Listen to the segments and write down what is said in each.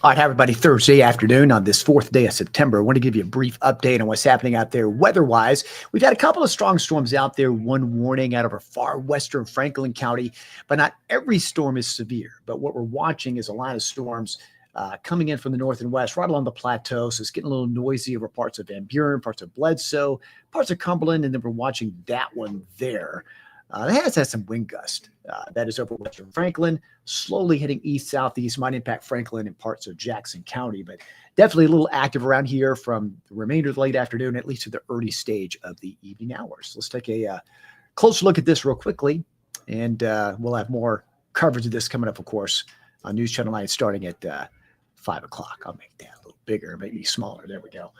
All right, everybody, Thursday afternoon on this fourth day of September. I want to give you a brief update on what's happening out there weather-wise. We've had a couple of strong storms out there, one warning out of our far western Franklin County, but not every storm is severe. But what we're watching is a line of storms coming in from the north and west, right along the plateau. So it's getting a little noisy over parts of Van Buren, parts of Bledsoe, parts of Cumberland, and then we're watching that one there. It has had some wind gust. That is over western Franklin, slowly heading east-southeast, might impact Franklin and parts of Jackson County, but definitely a little active around here from the remainder of the late afternoon, at least to the early stage of the evening hours. Let's take a closer look at this real quickly, and we'll have more coverage of this coming up, of course, on News Channel 9 starting at 5 o'clock. I'll make that a little bigger, maybe smaller. There we go.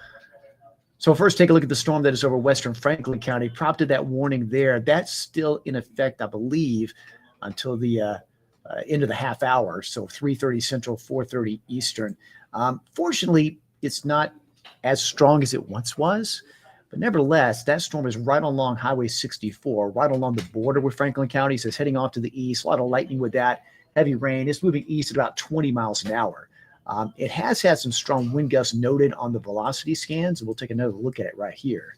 So first, take a look at the storm that is over western Franklin County. Prompted that warning there. That's still in effect, I believe, until the end of the half hour. So 3:30 Central, 4:30 Eastern. Fortunately, it's not as strong as it once was. But nevertheless, that storm is right along Highway 64, right along the border with Franklin County. So it's heading off to the east. A lot of lightning with that. Heavy rain. It's moving east at about 20 miles an hour. It has had some strong wind gusts noted on the velocity scans. We'll take another look at it right here.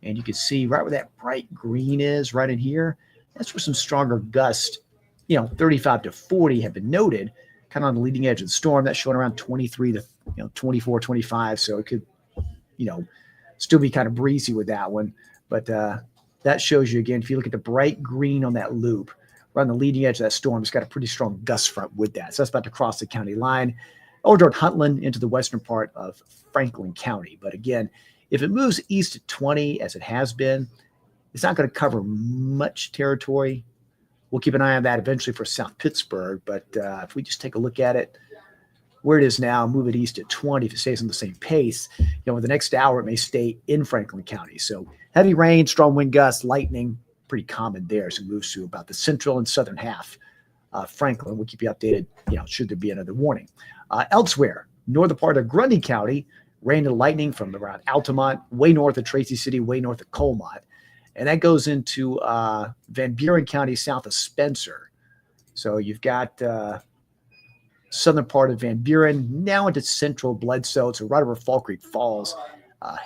And you can see right where that bright green is, right in here, that's where some stronger gusts, 35 to 40 have been noted, kind of on the leading edge of the storm. That's showing around 23 to 24, 25. So it could, still be kind of breezy with that one. But that shows you, again, if you look at the bright green on that loop, right on the leading edge of that storm, it's got a pretty strong gust front with that. So that's about to cross the county line over toward Huntland into the western part of Franklin County. But again, if it moves east at 20, as it has been, it's not going to cover much territory. We'll keep an eye on that eventually for South Pittsburgh. But if we just take a look at it, where it is now, move it east at 20, if it stays on the same pace, over the next hour, it may stay in Franklin County. So heavy rain, strong wind gusts, lightning, pretty common there. So it moves to about the central and southern half of Franklin. We'll keep you updated, should there be another warning. Elsewhere, northern part of Grundy County, rain and lightning from around Altamont, way north of Tracy City, way north of Colmont. And that goes into Van Buren County, south of Spencer. So you've got southern part of Van Buren, now into central Bledsoe. So right over Fall Creek Falls.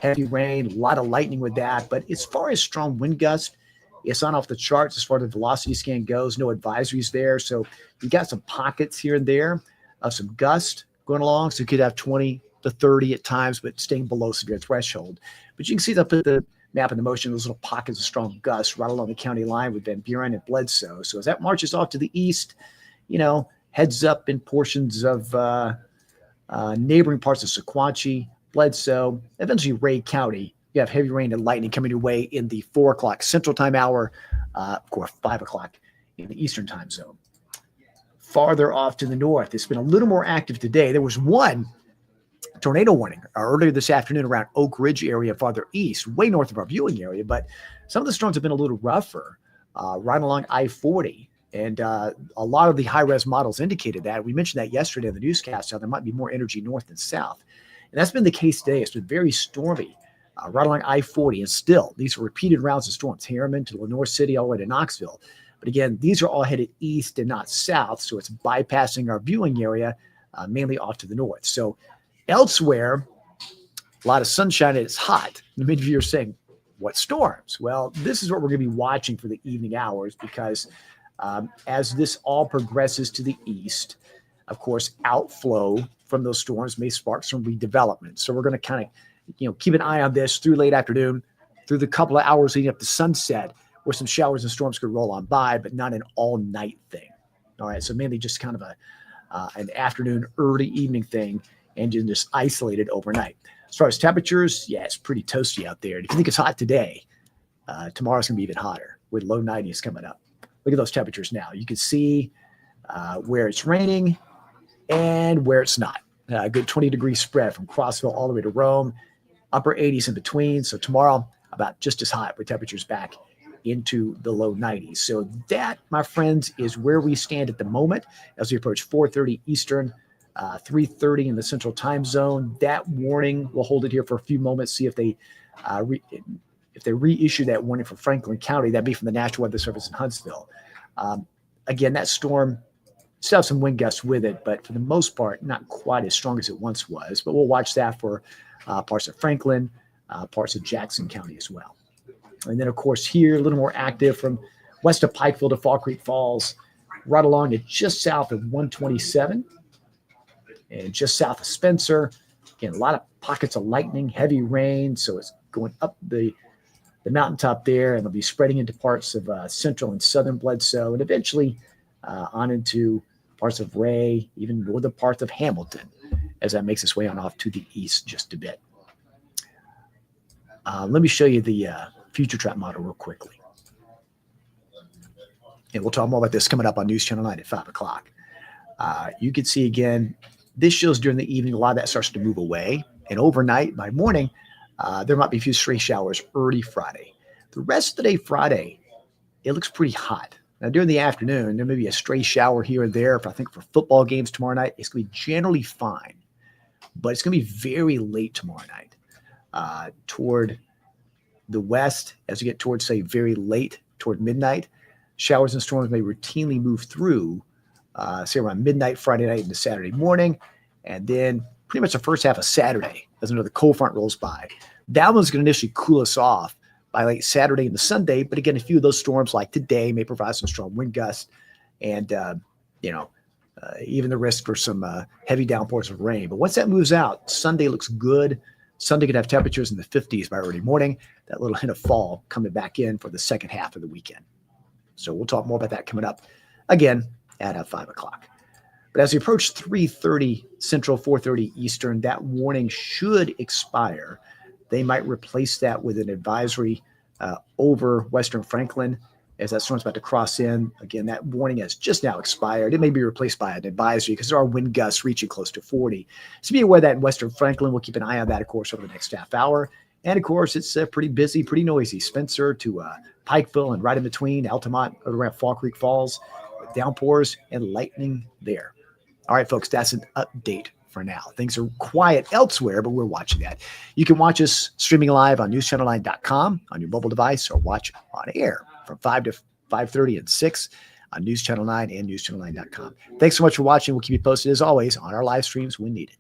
Heavy rain, a lot of lightning with that. But as far as strong wind gusts, it's on off the charts as far as the velocity scan goes. No advisories there. So you got some pockets here and there of some gust going along. So you could have 20 to 30 at times, but staying below severe threshold. But you can see up at the map in the motion, those little pockets of strong gusts right along the county line with Van Buren and Bledsoe. So as that marches off to the east, heads up in portions of neighboring parts of Sequatchie, Bledsoe, eventually Ray County. You have heavy rain and lightning coming your way in the 4 o'clock Central Time hour, of course, 5 o'clock in the Eastern Time zone. Farther off to the north, it's been a little more active today. There was one tornado warning earlier this afternoon around Oak Ridge area farther east, way north of our viewing area. But some of the storms have been a little rougher right along I-40. And a lot of the high-res models indicated that. We mentioned that yesterday in the newscast, how there might be more energy north than south. And that's been the case today. It's been very stormy right along I-40. And still, these are repeated rounds of storms, Harriman to Lenore City, all the way to Knoxville. But again, these are all headed east and not south. So it's bypassing our viewing area, mainly off to the north. So elsewhere, a lot of sunshine and it's hot. Many of you are saying, what storms? Well, this is what we're going to be watching for the evening hours because as this all progresses to the east, of course, outflow from those storms may spark some redevelopment. So we're going to kind of, keep an eye on this through late afternoon, through the couple of hours leading up to sunset, where some showers and storms could roll on by, but not an all-night thing. All right, so mainly just kind of an afternoon, early evening thing, and just isolated overnight. As far as temperatures, yeah, it's pretty toasty out there. And if you think it's hot today, tomorrow's going to be even hotter with low 90s coming up. Look at those temperatures now. You can see where it's raining and where it's not. A good 20-degree spread from Crossville all the way to Rome, upper 80s in between. So tomorrow, about just as hot with temperatures back into the low 90s. So that, my friends, is where we stand at the moment as we approach 4:30 Eastern, 3:30 in the Central Time Zone. That warning, we'll hold it here for a few moments, see if they reissue that warning for Franklin County. That'd be from the National Weather Service in Huntsville. Again, that storm Still have some wind gusts with it, but for the most part, not quite as strong as it once was. But we'll watch that for parts of Franklin, parts of Jackson County as well. And then, of course, here, a little more active from west of Pikeville to Fall Creek Falls, right along to just south of 127 and just south of Spencer. Again, a lot of pockets of lightning, heavy rain. So it's going up the mountaintop there, and it'll be spreading into parts of central and southern Bledsoe, and eventually on into parts of Ray, even northern parts of Hamilton, as that makes its way on off to the east just a bit. Let me show you the future trap model real quickly. And we'll talk more about this coming up on News Channel 9 at 5 o'clock. You can see, again, this shows during the evening, a lot of that starts to move away. And overnight, by morning, there might be a few stray showers early Friday. The rest of the day Friday, it looks pretty hot. Now, during the afternoon, there may be a stray shower here and there. I think for football games tomorrow night, it's going to be generally fine. But it's going to be very late tomorrow night. Toward the west, as you get towards, say, very late, toward midnight, showers and storms may routinely move through, say, around midnight Friday night into Saturday morning. And then pretty much the first half of Saturday, as another cold front rolls by. That one's going to initially cool us off by late Saturday into Sunday. But again, a few of those storms like today may provide some strong wind gusts and, even the risk for some heavy downpours of rain. But once that moves out, Sunday looks good. Sunday could have temperatures in the 50s by early morning. That little hint of fall coming back in for the second half of the weekend. So we'll talk more about that coming up again at 5 o'clock. But as we approach 3:30 Central, 4:30 Eastern, that warning should expire. They might replace that with an advisory over Western Franklin as that storm's about to cross in. Again, that warning has just now expired. It may be replaced by an advisory because there are wind gusts reaching close to 40. So be aware that in Western Franklin, we'll keep an eye on that, of course, over the next half hour. And, of course, it's pretty busy, pretty noisy. Spencer to Pikeville and right in between, Altamont around Fall Creek Falls, downpours and lightning there. All right, folks, that's an update for now. Things are quiet elsewhere, but we're watching that. You can watch us streaming live on newschannel9.com on your mobile device or watch on air from 5 to 5:30 and 6 on News Channel 9 and newschannel9.com. Thanks so much for watching. We'll keep you posted, as always, on our live streams when needed.